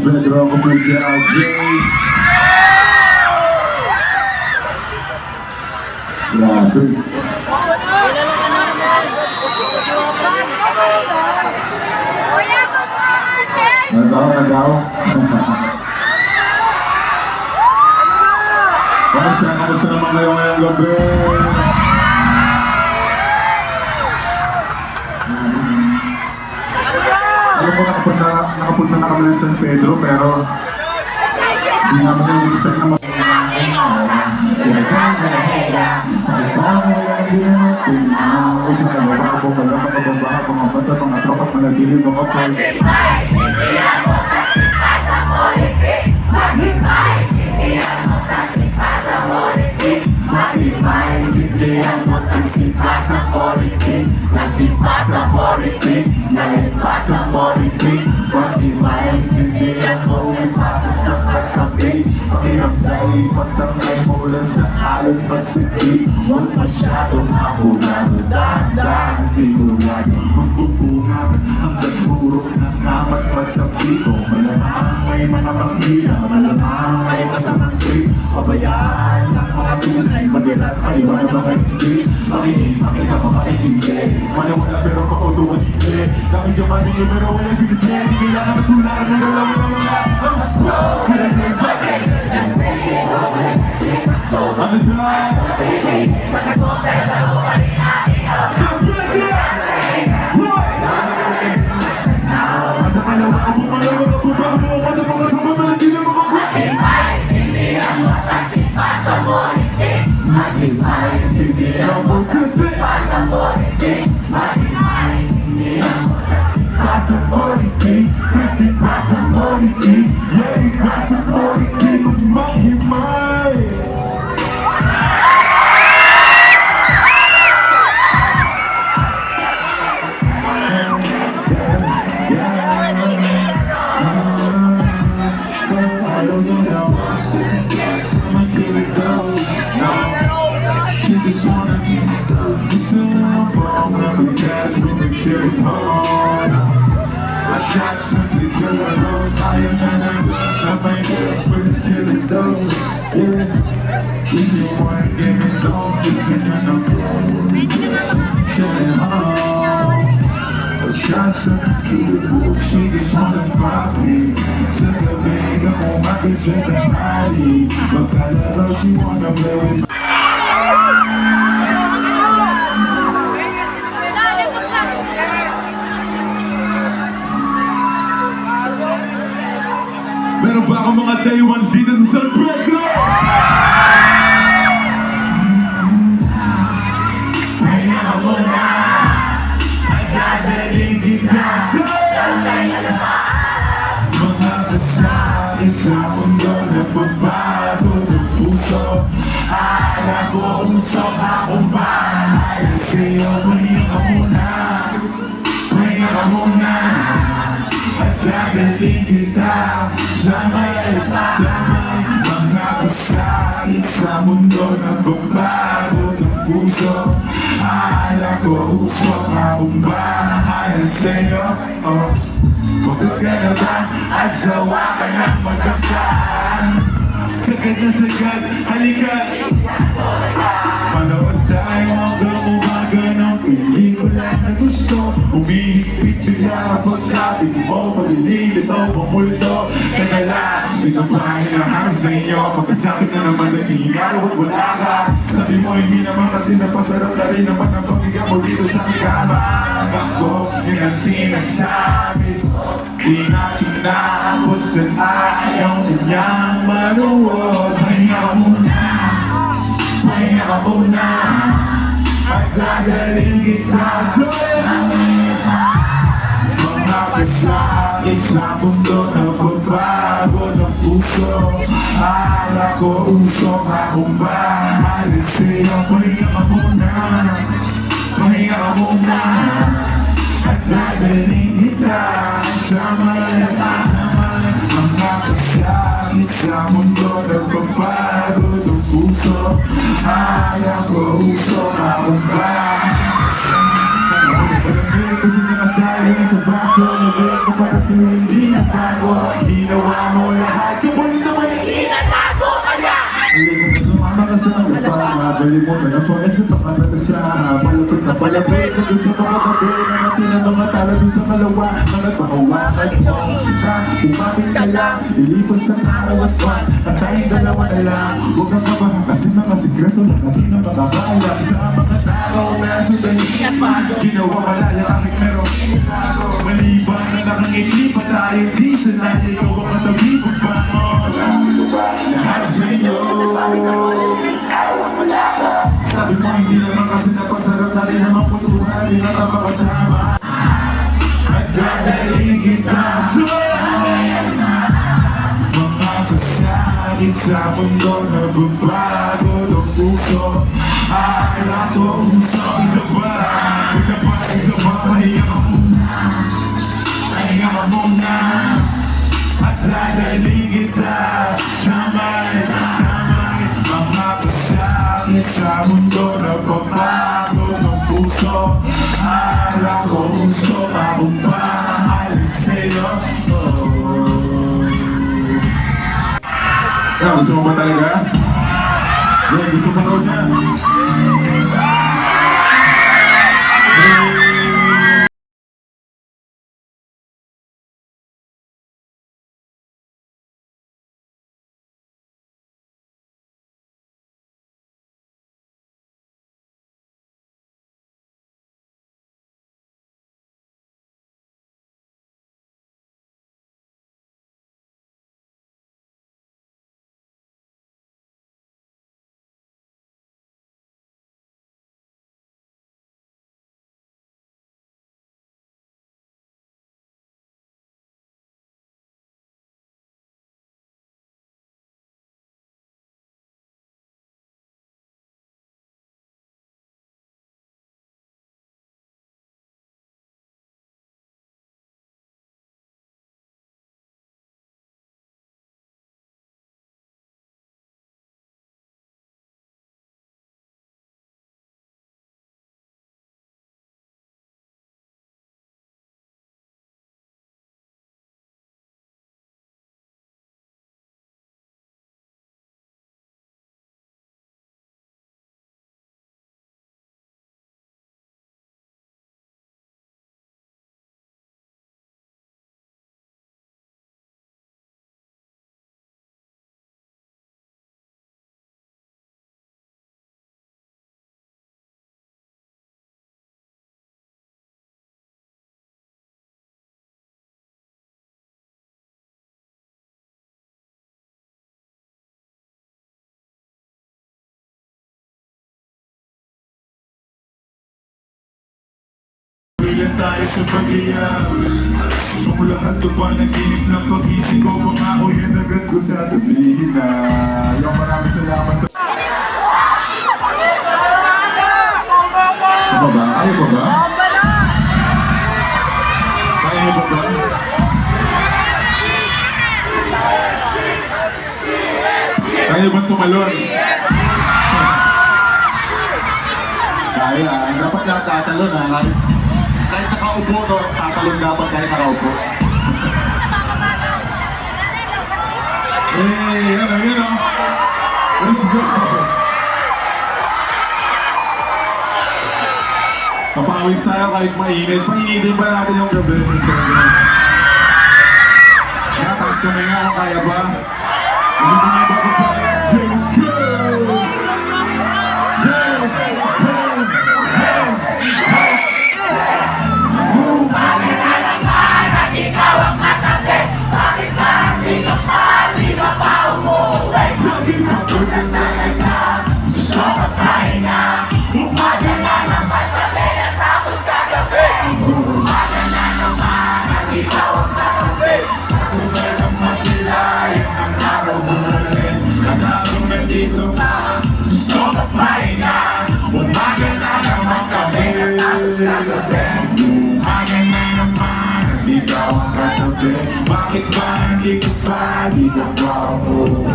Pedro, ako po si RJ. Grabe. Nagaw. Kamusta naman kayo ngayong gabi? Alam ko nakapunta na kami ng San Pedro pero hindi naman na-expect na pagtangay mula sa alon Pacific. Huwag masyadong mahulan, dahan-dahan sigurado magpupungan hanggang puro ng amat pagtabi ko. Malamang may mga panghila, malamang may masamang trip. Pabayaan ng mga tunay, madilat ay wala mga hindi. Makinig, makisama, makisindi. Manawala pero kakutuhan hindi. Dami dyan matigil pero wala silbi. Kailangan na tulaan na lang wala. Ano doon? Sa kalawa ako malawa ka po ba mo? Mata mga tumama na sila mga Maghimayos, hindi ang matasipa sa moritin. Maghimayos, hindi ang matasipa sa moritin. Maghimayos, hindi ang matasipa sa moritin. Matasipa sa moritin. Matasipa sa moritin. Maghimayos. Shots to the killer dose. I am not a ghost. I find girls with the killer dose. Yeah, we just wanna give it dope. Just get on the road. Chillin' home. Shots to the killer dose. She just wanna fuck me. Took a bag of home. I can set the body. But I love her. She wanna play with me. Meron ba akong mga day one dito sa San Pedro? Kaya ako na nagdadaling kita sa mga kasali sa mundo na pagbago ng puso. Akala ko usok akong bahay sa'yo. Kaya muna nagdadaling kita sa mga kasali sa mundo na pagbago ng puso. Akala ko usok akong bahay sa'yo. Magkagalaban at sawa ka ng masaktan. Sagad na sagad, halika. Manood tayo hanggang umaga ng pelikula na gusto. Umihigpit bigla ako sabi mo, malililit o pamulto. Teka lang, pinapahin ang harap sa inyo. Pagkasakit na naman na ingaraw at wala ka. Sabi mo hindi naman kasi napasarap na rin naman ang pagkiga mo dito sa kama. Ako, yun ang sinasabi ko. Di natin naabos sa ayaw niyang manuod. Pahinga ka muna, pahinga ka muna. Magdadaling kita sa mga kasali sa mundo na pagbago ng puso. Akala ko usok akong bahay sa'yo. Pahinga ka muna, pahinga ka muna. Magdadaling kita sa mga kasali sa mundo na pagbago ng puso. Akala ko usok akong bahay. Kasi nakasali sa braso, nabalik ko para sa'yo hindi nagbago. Ginawa mo na napakasa pakanata palapit na palapit na doon sa mga tabi na natin ang mga tala doon sa kalawa mga pahawakan mo umapit ka lang ilipas sa karawaswan at tayong dalawa na lang huwag kang kabahan kasi mga sikreto na natin ang makakaalam sa mga tao na sundali ginawa malaya aking meron maliban na nakangiti pa tayo di sanay ikaw ang katabi ko pa lahat sa inyo sabi mo hindi naman kasi napasarap na rin naman putuhan di na napakasama at dadaling kita mga kasakit sa mundo na babago ng puso ay ako puso isa pa pahinga ka muna at dadaling kita samay mga kasakit sa mundo na babago ng puso ay ako puso akong pamahalis sa'yo gusto mo ba talaga? Gusto mo raw niya? Bilang tayo sa pag-iyak Kung lahat ito pa naginip ng pag-isip ko Pangako yan agad ko sasabihin na maraming salamat sa... Sa baba? Ayaw ba ba? Kaya niyo ba ba? Kaya niyo ba tumalon? Kaya, dapat lang tatalon ha. Kahit nakaupo, no? Tatalon dapat kahit nakaupo. Ano yun, no? Let's go! Papawis tayo kahit mainit. Painitin pa natin yung gabi. Kaya, taas kami nga kung kaya ba. Hindi mo nga ba kung kaya? Let's go! Bakit ba hindi ko pa dito pa ako?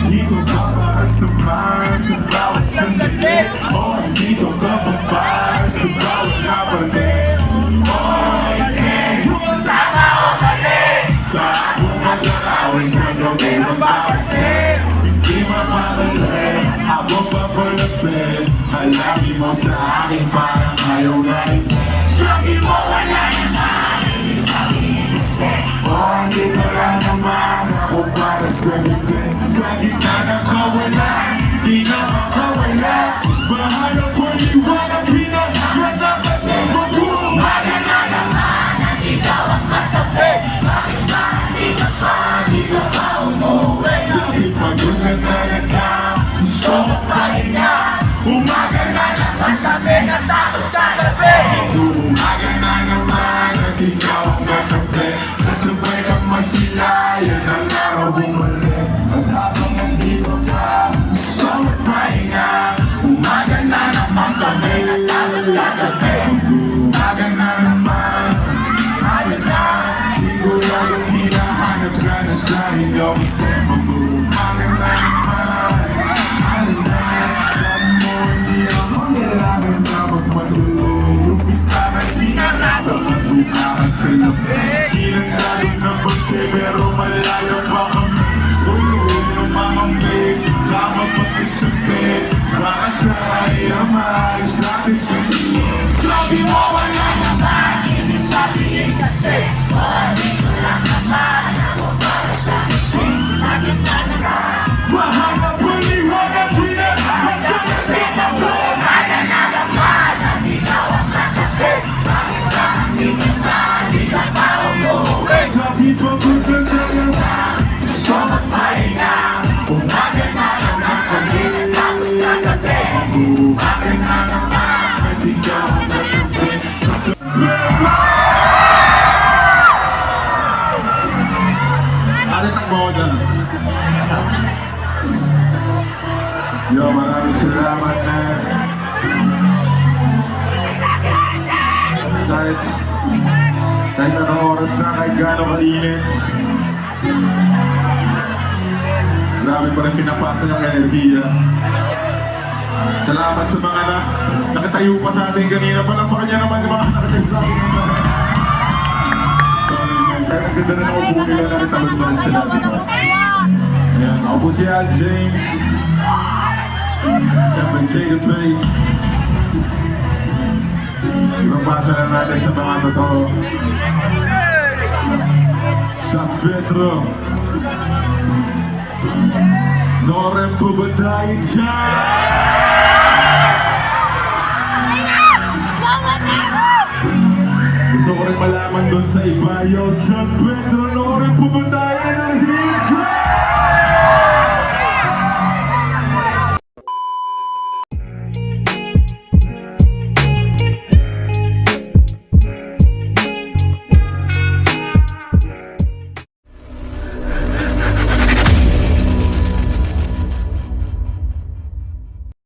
Dito ka para samahan sa bawat sandali O dito ka pa para sa bawat kapatid O hindi tama o mali Bago mag-aaway sa gabi ng bakit Di mapapalay, habang papalapit Halagi mo sa akin parang ayaw na rin Sabi mo wala naman, hindi sabi kasi hindi ka lang naman ako para sa libin Sa gitna ng kawalan, di na makawala Bahala ko liwanag, hinahangad na kasi Umaga na naman, at ikaw ang katabi Bakit ba hindi ka pa umuwi Sabi pagod na talaga, gusto mo pahinga Umaga na naman kami natakot kagabi Umaga na naman, at ikaw ang katabi Kasabay kang masilayan ang araw bumalik At habang nandito ka, gusto mo pahinga Umaga na naman kami natakot kagabi Umaga na naman, ayaw na Siguradong hinahanap ka na sa inyo Kasi mag-umaga na naman, ayaw na Sabi mo hindi ako nilangin na magpatuloy Lupita na sinarado, magbuka sa labi Kinagdalo na pagke pero malayo pa kami Ulo ng mga place, tama pag-isipin Baka sa ay maayos natin sa linis Sabi mo wala naman, hindi sabihin kasi Hindi ko lang naman, ako para sa akin Sa gitna na ka Mahanap ang liwanag, hinahangad sa kasama mo Umaga na naman, at ikaw ang katabi Bakit ba hindi ka pa umuwi Sabi pa kung talaga, gusto magpahinga Umaga na naman kami natapos kagabi Umaga na naman, at ikaw ang katabi Alit ang mo dyan Yo, maraming salamat na kahit anong oras na, kahit gaano kainit grabe pa rin pinapasa ng enerhiya salamat sa mga nakatayo pa sa atin kanina palampakan niya naman yung mga nakatayo sa atin kahit ang ganda na naupo nila nakitalog na rin sila ayan, ako po si Al James siyempre Jacob Place ibang basa na natin sa mga totoo San Pedro Noren po ba tayo dyan? Gusto ko rin malaman doon sa iba Yo, San Pedro, Noren po ba tayo enerhiya dyan?